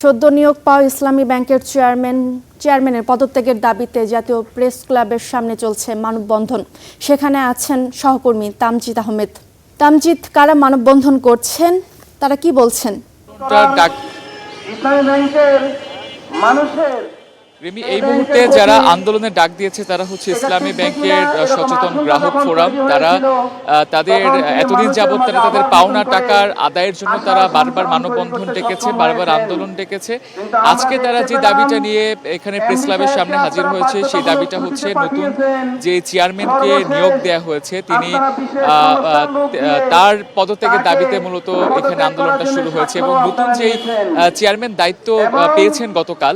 সদ্য নিয়োগ পাওয়া ইসলামী ব্যাংকের চেয়ারম্যানের পদত্যাগের দাবিতে জাতীয় প্রেস ক্লাবের সামনে চলছে মানববন্ধন। সেখানে আছেন সহকর্মী তামজিদ আহমেদ। তামজিদ, কারা মানববন্ধন করছেন, তারা কি বলছেন? ইসলামী ব্যাংকের মানুষের এই মুহূর্তে যারা আন্দোলনের ডাক দিয়েছে তারা হচ্ছে ইসলামী ব্যাংকের সচেতন গ্রাহক ফোরাম। তারা তাদের এতদিন যাবত তারা তাদের পাওনা টাকার আদায়ের জন্য তারা বারবার মানববন্ধন ডেকেছে, বারবার আন্দোলন ডেকেছে। আজকে তারা যে দাবিটা নিয়ে এখানে প্রেস ক্লাবের সামনে হাজির হয়েছে সেই দাবিটা হচ্ছে নতুন যে চেয়ারম্যানকে নিয়োগ দেওয়া হয়েছে তিনি তার পদত্যাগের দাবিতে মূলত এখানে আন্দোলনটা শুরু হয়েছে। এবং নতুন যেই চেয়ারম্যান দায়িত্ব পেয়েছেন গতকাল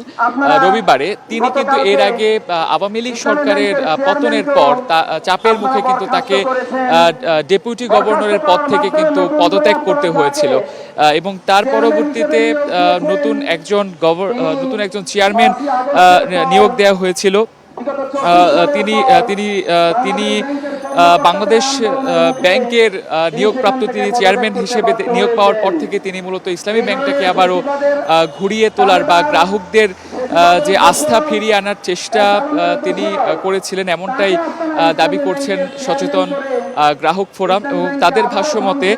রবিবারে, তিনি কিন্তু এর আগে আওয়ামী লীগ সরকারের পতনের পর চাপের মুখে কিন্তু তাকে ডেপুটি গভর্নরের পদ থেকে কিন্তু পদত্যাগ করতে হয়েছিল এবং তার পরবর্তীতে নতুন একজন চেয়ারম্যান নিয়োগ দেওয়া হয়েছিল। তিনি বাংলাদেশ ব্যাংকের নিয়োগপ্রাপ্ত তিনি চেয়ারম্যান হিসেবে নিয়োগ পাওয়ার পর থেকে তিনি মূলত ইসলামী ব্যাংকটাকে আবারও ঘুরিয়ে তোলার বা গ্রাহকদের যে আস্থা ফিরিয়ে আনার চেষ্টা তিনি করেছিলেন, এমনটাই দাবি করছেন সচেতন গ্রাহক ফোরাম। এবং তাদের ভাষ্যমতে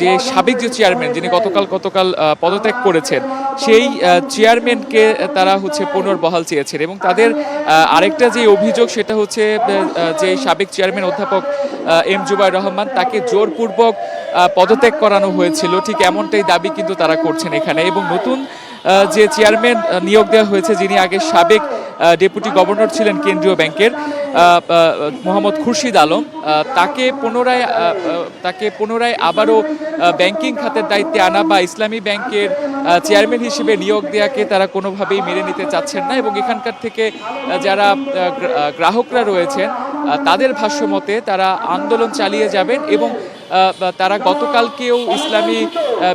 যে সাবেক যে চেয়ারম্যান যিনি গতকাল পদত্যাগ করেছেন সেই চেয়ারম্যানকে তারা হচ্ছে পুনর্বহাল চেয়েছেন। এবং তাদের আরেকটা যে অভিযোগ সেটা হচ্ছে যে সাবেক চেয়ারম্যান অধ্যাপক এম জুবায়ের রহমান তাকে জোরপূর্বক পদত্যাগ করানো হয়েছিল, ঠিক এমনটাই দাবি কিন্তু তারা করছেন এখানে। এবং নতুন যে চেয়ারম্যান নিয়োগ দেওয়া হয়েছে যিনি আগে সাবেক ডেপুটি গভর্নর ছিলেন কেন্দ্রীয় ব্যাংকের, মোহাম্মদ খুরশিদ আলম, তাকে পুনরায় আবারও ব্যাংকিং খাতের দায়িত্বে আনা বা ইসলামী ব্যাংকের চেয়ারম্যান হিসেবে নিয়োগ দেওয়াকে তারা কোনোভাবেই মেনে নিতে চাচ্ছেন না। এবং এখানকার থেকে যারা গ্রাহকরা রয়েছেন তাদের ভাষ্যমতে তারা আন্দোলন চালিয়ে যাবেন। এবং তারা গতকালকেও ইসলামী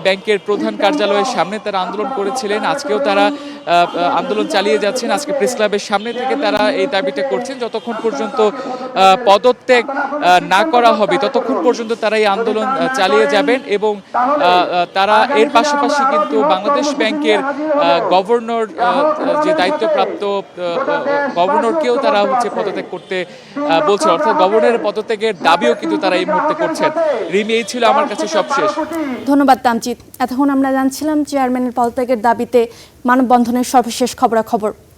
ব্যাংকের প্রধান কার্যালয়ের সামনে তারা আন্দোলন করেছিলেন, আজকেও তারা আন্দোলন চালিয়ে যাচ্ছেন। আজকে প্রেস ক্লাবের সামনে থেকে তারা এই দাবিটা করছেন, যতক্ষণ পর্যন্ত পদত্যাগ না করা হবে ততক্ষণ পর্যন্ত তারা এই আন্দোলন চালিয়ে যাবেন। এবং তারা এর পাশাপাশি কিন্তু বাংলাদেশ ব্যাংকের গভর্নর যে দায়িত্বপ্রাপ্ত গভর্নরকেও তারা হচ্ছে পদত্যাগ করতে বলছে, অর্থাৎ গভর্নরের পদত্যাগের দাবিও কিন্তু তারা এই মুহূর্তে করছেন। রিমি, এই ছিল আমার কাছে সবশেষ। ধন্যবাদ তামজিদ। এতক্ষণ আমরা জানছিলাম চেয়ারম্যানের পদত্যাগের দাবিতে মানববন্ধনের সর্বশেষ খবরাখবর।